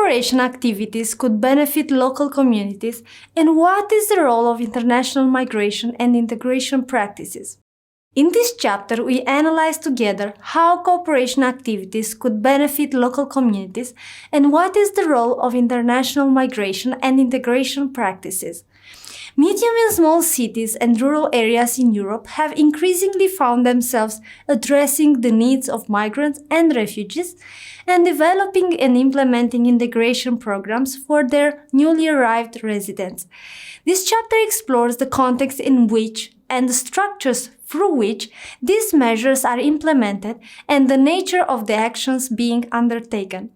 cooperation activities could benefit local communities, and what is the role of international migration and integration practices? In this chapter, we analyze together how cooperation activities could benefit local communities and what is the role of international migration and integration practices. Medium and small cities and rural areas in Europe have increasingly found themselves addressing the needs of migrants and refugees and developing and implementing integration programs for their newly arrived residents. This chapter explores the context in which and the structures through which these measures are implemented and the nature of the actions being undertaken.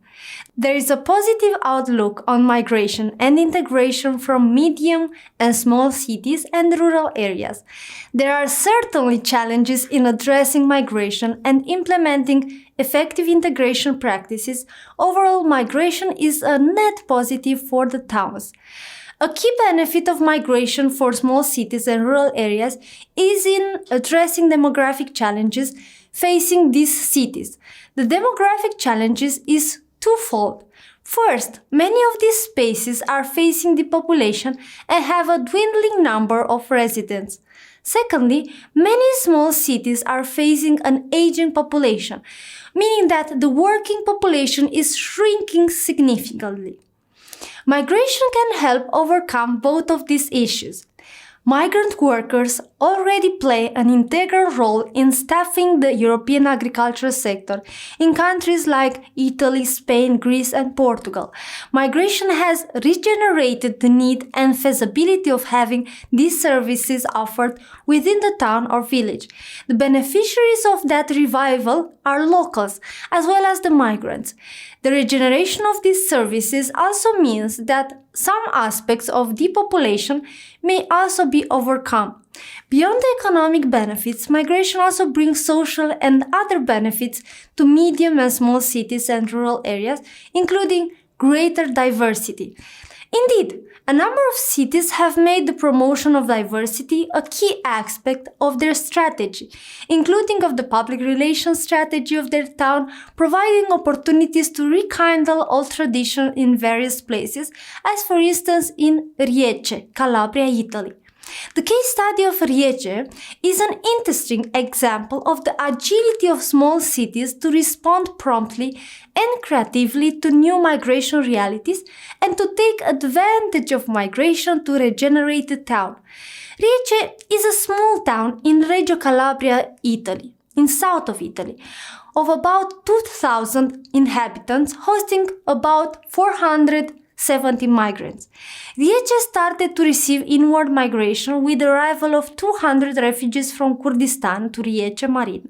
There is a positive outlook on migration and integration from medium and small cities and rural areas. There are certainly challenges in addressing migration and implementing effective integration practices. Overall, migration is a net positive for the towns. A key benefit of migration for small cities and rural areas is in addressing demographic challenges facing these cities. The demographic challenges is twofold. First, many of these spaces are facing depopulation and have a dwindling number of residents. Secondly, many small cities are facing an aging population, meaning that the working population is shrinking significantly. Migration can help overcome both of these issues. Migrant workers already play an integral role in staffing the European agricultural sector in countries like Italy, Spain, Greece, and Portugal. Migration has regenerated the need and feasibility of having these services offered within the town or village. The beneficiaries of that revival are locals, as well as the migrants. The regeneration of these services also means that some aspects of depopulation may also be overcome. Beyond the economic benefits, migration also brings social and other benefits to medium and small cities and rural areas, including greater diversity. Indeed, a number of cities have made the promotion of diversity a key aspect of their strategy, including of the public relations strategy of their town, providing opportunities to rekindle old tradition in various places, as for instance in Riece, Calabria, Italy. The case study of Riece is an interesting example of the agility of small cities to respond promptly and creatively to new migration realities and to take advantage of migration to regenerate the town. Riece is a small town in Reggio Calabria, Italy, in south of Italy, of about 2,000 inhabitants, hosting about 470 migrants. Riece started to receive inward migration with the arrival of 200 refugees from Kurdistan to Riece Marina.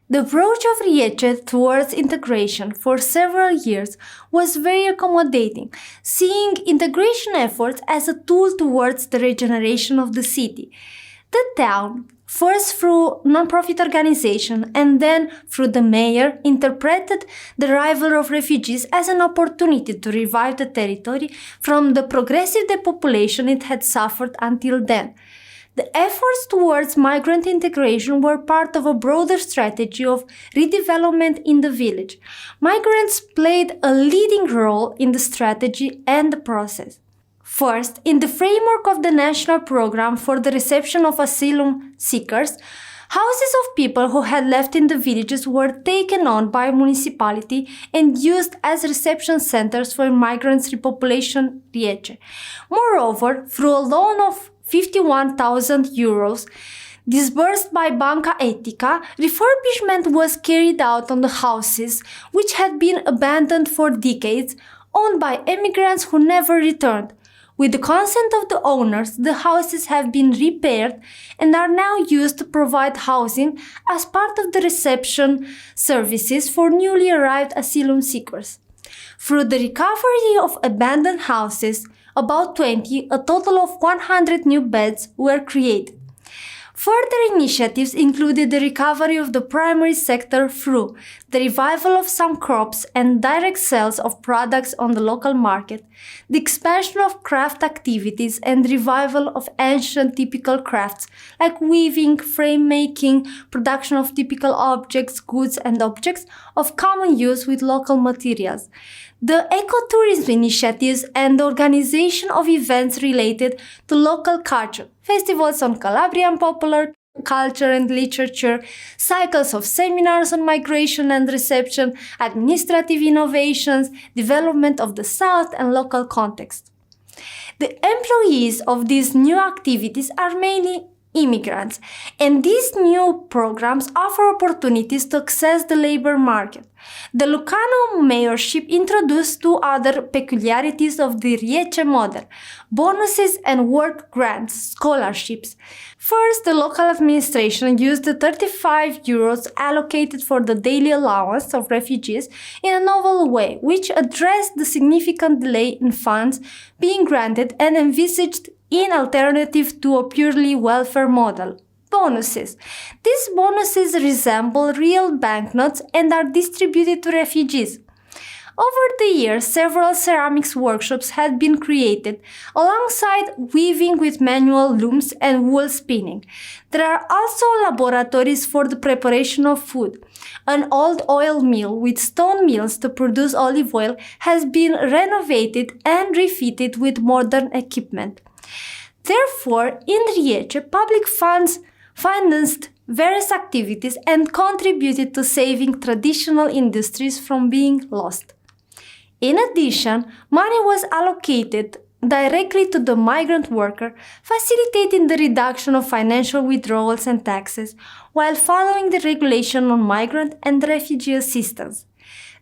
The approach of Riece towards integration for several years was very accommodating, seeing integration efforts as a tool towards the regeneration of the city. The town, first through non-profit organization and then through the mayor, interpreted the arrival of refugees as an opportunity to revive the territory from the progressive depopulation it had suffered until then. The efforts towards migrant integration were part of a broader strategy of redevelopment in the village. Migrants played a leading role in the strategy and the process. First, in the framework of the National Program for the Reception of Asylum Seekers, houses of people who had left in the villages were taken on by municipality and used as reception centers for migrants repopulation Riece. Moreover, through a loan of 51,000 euros disbursed by Banca Etica, refurbishment was carried out on the houses which had been abandoned for decades, owned by immigrants who never returned. With the consent of the owners, the houses have been repaired and are now used to provide housing as part of the reception services for newly arrived asylum seekers. Through the recovery of abandoned houses, about 20, a total of 100 new beds were created. Further initiatives included the recovery of the primary sector through the revival of some crops and direct sales of products on the local market, the expansion of craft activities and revival of ancient typical crafts like weaving, frame making, production of typical objects, goods and objects of common use with local materials. The ecotourism initiatives and the organization of events related to local culture, festivals on Calabrian popular culture and literature, cycles of seminars on migration and reception, administrative innovations, development of the South and local context. The employees of these new activities are mainly immigrants, and these new programs offer opportunities to access the labor market. The Lucano mayorship introduced two other peculiarities of the Riece model: bonuses and work grants, scholarships. First, the local administration used the 35 euros allocated for the daily allowance of refugees in a novel way, which addressed the significant delay in funds being granted and envisaged in alternative to a purely welfare model. Bonuses. These bonuses resemble real banknotes and are distributed to refugees. Over the years, several ceramics workshops had been created, alongside weaving with manual looms and wool spinning. There are also laboratories for the preparation of food. An old oil mill with stone mills to produce olive oil has been renovated and refitted with modern equipment. Therefore, in Riece, public funds financed various activities and contributed to saving traditional industries from being lost. In addition, money was allocated directly to the migrant worker, facilitating the reduction of financial withdrawals and taxes, while following the regulation on migrant and refugee assistance.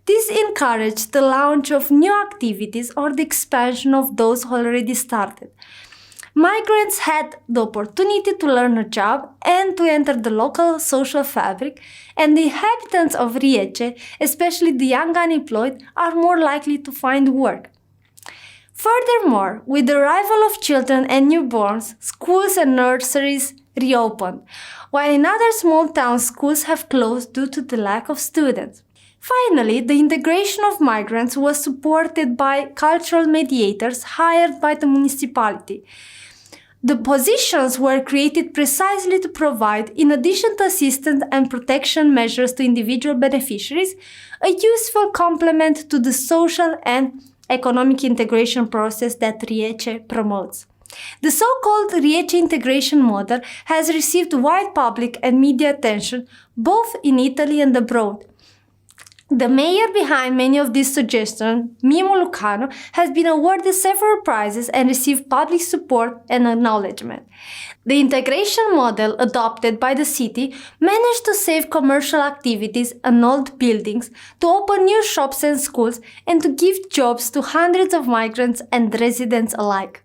This encouraged the launch of new activities or the expansion of those already started. Migrants had the opportunity to learn a job and to enter the local social fabric, and the inhabitants of Riece, especially the young unemployed, are more likely to find work. Furthermore, with the arrival of children and newborns, schools and nurseries reopened, while in other small town schools have closed due to the lack of students. Finally, the integration of migrants was supported by cultural mediators hired by the municipality. The positions were created precisely to provide, in addition to assistance and protection measures to individual beneficiaries, a useful complement to the social and economic integration process that Riece promotes. The so-called Riece integration model has received wide public and media attention both in Italy and abroad. The mayor behind many of these suggestions, Mimo Lucano, has been awarded several prizes and received public support and acknowledgement. The integration model adopted by the city managed to save commercial activities and old buildings, to open new shops and schools, and to give jobs to hundreds of migrants and residents alike.